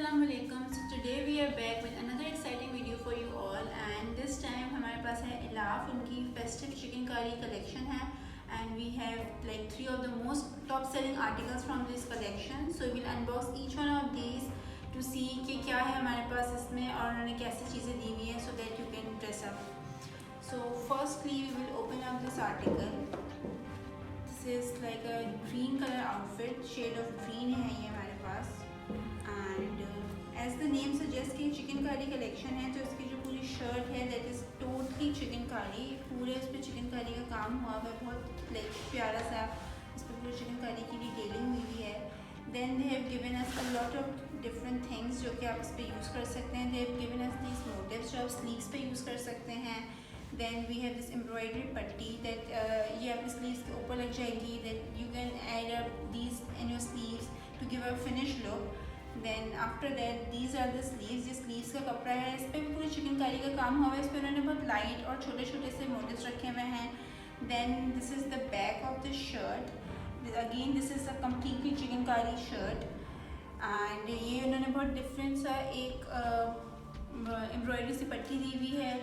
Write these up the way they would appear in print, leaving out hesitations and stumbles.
Assalamualaikum. So today we are back with another exciting video for you all, and this time हमारे पास है इलाफ उनकी festive chicken curry collection है, and we have like 3 of the most top selling articles from this collection. So we'll unbox each one of these to see कि क्या है हमारे पास इसमें और उन्होंने कैसी चीज़ें दी हुई हैं so that you can dress up. So firstly we will open up this article. This is like a green color outfit, shade of green है ये हमारे पास. And as the name suggest कि चिकन कारी कलेक्शन है, तो इसकी जो पूरी शर्ट है दैट इज़ टोटली चिकन कारी. पूरे इस पर चिकन कारी का काम हुआ हुआ है, बहुत लाइक प्यारा सा इस पर पूरी चिकन कारी की डिटेलिंग हुई हुई है. Then they have given us a lot of different things जो कि आप इस पर यूज़ कर सकते हैं. They have given us these motives जो आप स्लीव्स पे यूज़ कर सकते हैं. Then we have this embroidery patti that ये आपकी स्लीव्स के ऊपर लग जाएगी. That you can add up these in your sleeves to give a finish look. Then after that these are the sleeves. ये स्लीव्स का कपड़ा है, इस पर भी पूरी चिकनकारी का काम हुआ है. इस पर उन्होंने बहुत लाइट और छोटे छोटे से मोटिव्स रखे हुए हैं. Then this is the back of the shirt. Again this is a completely chikankari shirt. And ये उन्होंने बहुत डिफरेंट सा एक एम्ब्रॉयडरी सी पट्टी दी हुई है,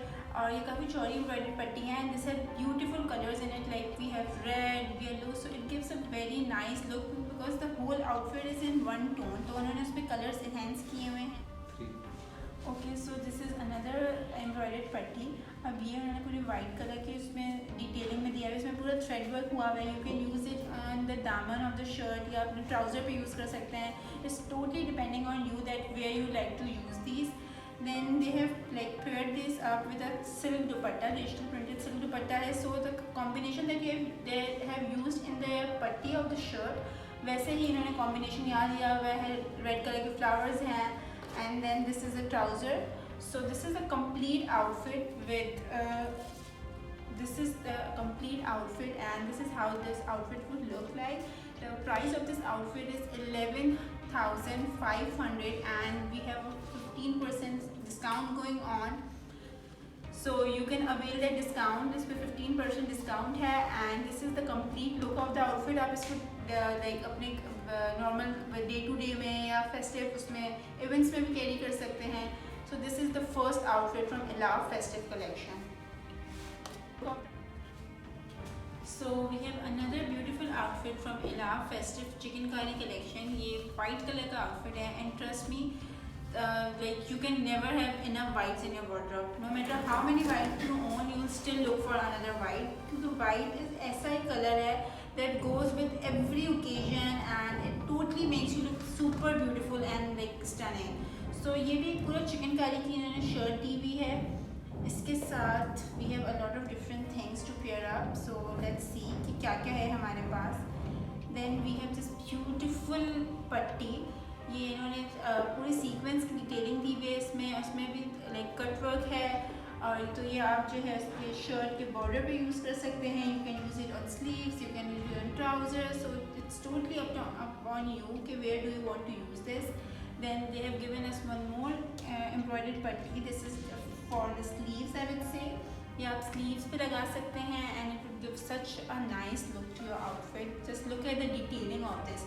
और ये काफ़ी चौड़ी एम्ब्रॉयडरी पट्टी है. And this have beautiful colours in it, like we have red, yellow, so it gives a very nice look because the whole outfit is in one tone. तो उन्होंने उस पर कलर्स इन्हेंस किए हुए हैं. Okay, so this is another embroidered patti. अब ये उन्होंने पूरी वाइट कलर की उसमें डिटेलिंग में दिया है. इसमें पूरा थ्रेड वर्क हुआ हुआ है. You can use it on the daman of the shirt या अपने ट्राउज़र पे यूज़ कर सकते हैं. It's totally depending on you that where you like to use these. Then they have like paired this up with a silk dupatta, digital printed silk dupatta है. So the combination that they have used in the पट्टी of the shirt, वैसे ही इन्होंने combination यहाँ दिया हुआ है. Red colour के flowers हैं. And then this is a trouser. So this is a complete outfit with this is the complete outfit, and this is how this outfit would look like. The price of this outfit is 11,500, and we have a 15% discount going on, so you can avail that discount. इस पे 15% discount है. And this is the complete look of the outfit. आप इसको like अपने normal day to day में या festive उसमें events में भी कैरी कर सकते हैं. So this is the first outfit from Ilaaf festive collection. So we have another beautiful outfit from Ilah Festive Chikankari collection. ये white color का outfit है, and trust me, like you can never have enough whites in your wardrobe. No matter how many whites you own, you will still look for another white. क्योंकि white is ऐसा ही color है that goes with every occasion, and it totally makes you look super beautiful and like stunning. So ये भी पूरा चिकनकारी की इन्होंने shirt दी हुई है. इसके साथ we have a lot of different things to pair up. So let's see कि क्या क्या है हमारे पास. Then we have this beautiful patti. ये इन्होंने पूरी सीक्वेंस की डिटेलिंग दी हुई है इसमें. उसमें भी लाइक कट वर्क है. और तो ये आप जो है इसके शर्ट के बॉर्डर पे यूज़ कर सकते हैं. You can use it on sleeves, you can use it on trouser. So it's totally up on you कि where do you want to use this. Then they have given us one more embroidered putty. This is for the sleeves, I would say. ये आप sleeves पे लगा सकते हैं, and it would give such a nice look to your outfit. Just look at the detailing of this.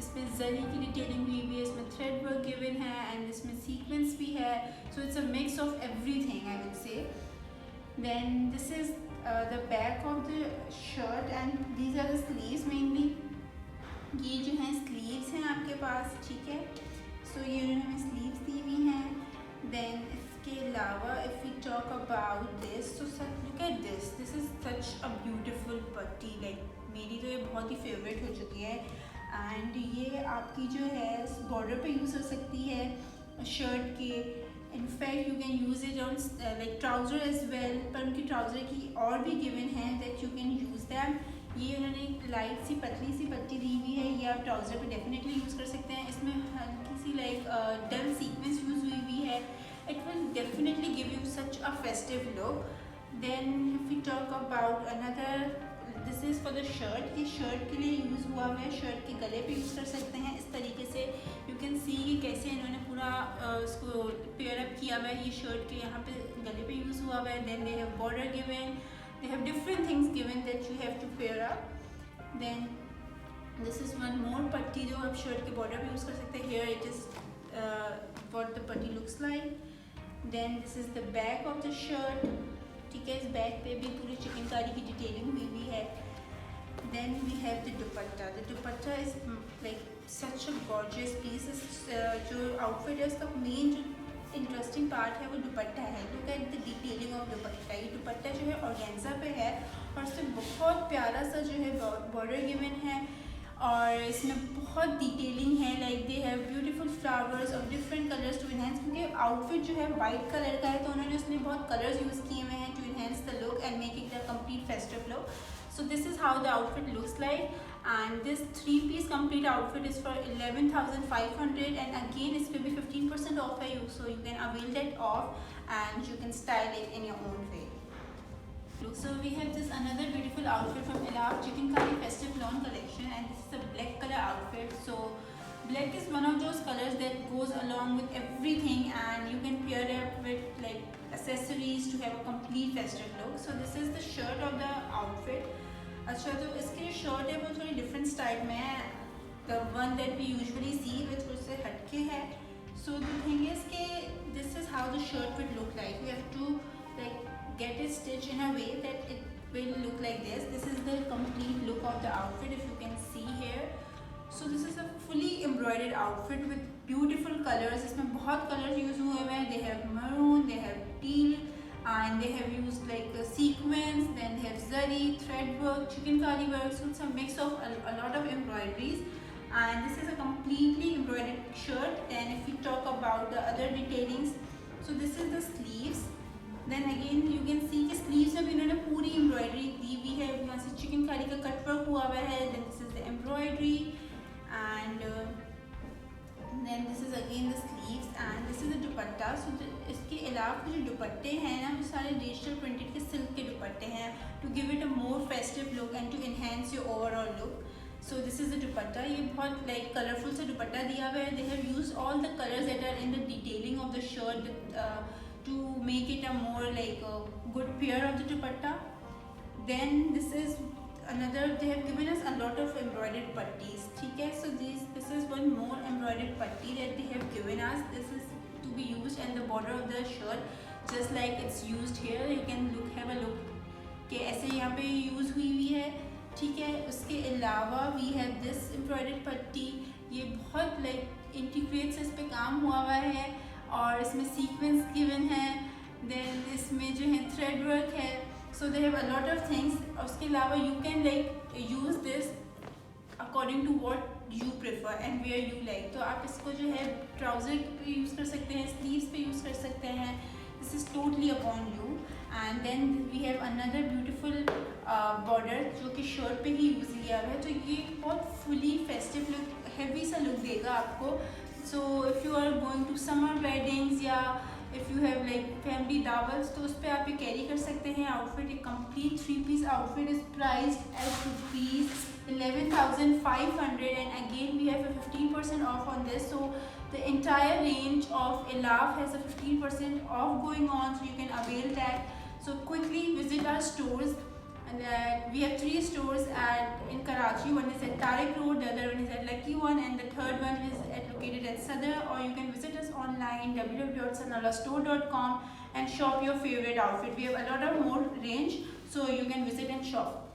इसमें जरी की detailing हुई है, इसमें थ्रेड वर्क गिवन है, एंड इसमें सीक्वेंस भी है. So it's a mix of everything, I would say. Then this is the back of the shirt, and these are the sleeves mainly. ये जो हैं स्लीव्स हैं आपके पास, ठीक है. सो ये उन्होंने स्लीव्स दी हुई हैं. देन इसके अलावा if we talk about this, so look at this. This is such a beautiful patti. Like मेरी तो ये बहुत ही फेवरेट हो चुकी है. एंड ये आपकी जो है बॉर्डर पे यूज़ हो सकती है शर्ट के. In fact you can use it on like trouser as well. पर उनकी ट्राउज़र की और भी गिवन है that you can use them. ये उन्होंने एक लाइट सी पतली सी पट्टी दी हुई है. ये आप ट्राउज़र पे डेफिनेटली यूज़ कर सकते हैं. इसमें हल्की सी लाइक डल सीक्वेंस यूज़ हुई है. It will definitely give you such a festive look. Then if you talk about another, this is for the shirt. ये शर्ट के लिए यूज़ हुआ हुआ है. शर्ट के गले पे यूज़ कर सकते हैं इस तरीके से. यू कैन सी कि कैसे इन्होंने पूरा उसको पेयर अप किया हुआ है. ये शर्ट के यहाँ पे गले पे यूज़ हुआ हुआ है. Then they have border given. They have different things given that you have to pair up. Then this is one more पट्टी जो आप शर्ट के बॉर्डर पे यूज़ कर सकते हैं. Here it is what the putty looks like. Then this is the back of the shirt. ठीक है, इस बैक पे भी पूरी चिकनकारी की डिटेलिंग हुई है. Then we have the dupatta. The dupatta is like such a gorgeous piece. जो outfit है उसका main जो इंटरेस्टिंग पार्ट है वो दुपट्टा है. Look at the detailing of दुपट्टा. ये दुपट्टा जो है ऑर्गेन्जा पे है और इसमें बहुत प्यारा सा जो है बॉर्डर गिवन है और इसमें बहुत डिटेलिंग है. Like they have beautiful flowers of different colours to enhance. क्योंकि आउटफिट जो है वाइट कलर का है तो उन्होंने उसमें बहुत कलर्स यूज़ किए हुए हैं to enhance the look and make it the complete festive look. So this is how the outfit looks like, and this 3-piece complete outfit is for 11,500, and again it's will be 15% off for you, so you can avail that off and you can style it in your own way. So we have this another beautiful outfit from Elaf Chikankari Festive Lawn collection, and this is a black color outfit. So black is one of those colors that goes along with everything, and you can pair it with like accessories to have a complete festive look. So this is the shirt of the outfit. अच्छा, तो इसकी जो shirt है वो थोड़ी different style में है. The one that we usually see which उससे हटके है. सो द थिंग इज के this is how the shirt will look like. We have to like get it stitch in a way that it will look like this. This is the complete look of the outfit if you can see here. So this is a fully embroidered outfit with beautiful colours. इसमें बहुत colours use हुए हुए हैं. They have maroon, they have teal, and they have used like sequins, then they have zari, thread work, chikankari work. So it's a mix of a lot of embroideries, and this is a completely embroidered shirt. Then if we talk about the other detailings, so this is the sleeves. Then again you can see कि sleeves में भी इन्होंने पूरी embroidery दी हुई है. यहाँ से चिकनकारी का कट वर्क हुआ हुआ है. Then this is the embroidery, and then this is again the sleeves, and this is the dupatta. So इसके अलावा जो दुपट्टे हैं ना वो सारे डिजिटल प्रिंटेड के सिल्क के दुपट्टे हैं to give it a more festive look and to enhance your overall look. So this is the dupatta. ये बहुत like colorful सा दुपट्टा दिया हुआ है. They have used all the colors that are in the detailing of the shirt to make it a more like a good pair of the dupatta. Then this is another, they have given us a lot of embroidered putties. ठीक है, so this is one more embroidered putty that they have given us. This is to be used in the border of the shirt just like it's used here. You can have a look कि ऐसे यहाँ पे use हुई है. ठीक है, उसके अलावा वी हैव दिस एम्ब्रॉयडर्ड पट्टी. ये बहुत लाइक इंटीग्रेट से इस पर काम हुआ हुआ है और इसमें सीक्वेंस गिवन है. देन इसमें जो है थ्रेड वर्क है. So they have a lot of things. उसके अलावा you can like use this according to what you prefer and where you like. तो आप इसको जो है ट्राउज़र पे यूज़ कर सकते हैं, स्लीव्स पे यूज़ कर सकते हैं. This is totally upon you. And then we have another beautiful border जो कि शर्ट पे ही यूज़ किया हुआ है. तो ये बहुत फुली फेस्टिव लुक, हैवी सा लुक देगा आपको. So if you are going to summer weddings या if you have like family दावल्स तो उस पर आप ये कैरी कर सकते हैं आउटफिट. एक complete 3-piece outfit is priced eight rupees 11,500, and again we have a 15% off on this. So the entire range of Elaf has a 15% off going on, so you can avail that. So quickly visit our stores, and we have 3 stores in Karachi. One is at Tariq Road, the other one is at Lucky One, and the third one is located at Sadr. Or you can visit us online www.sanalastore.com and shop your favorite outfit. We have a lot of more range, so you can visit and shop.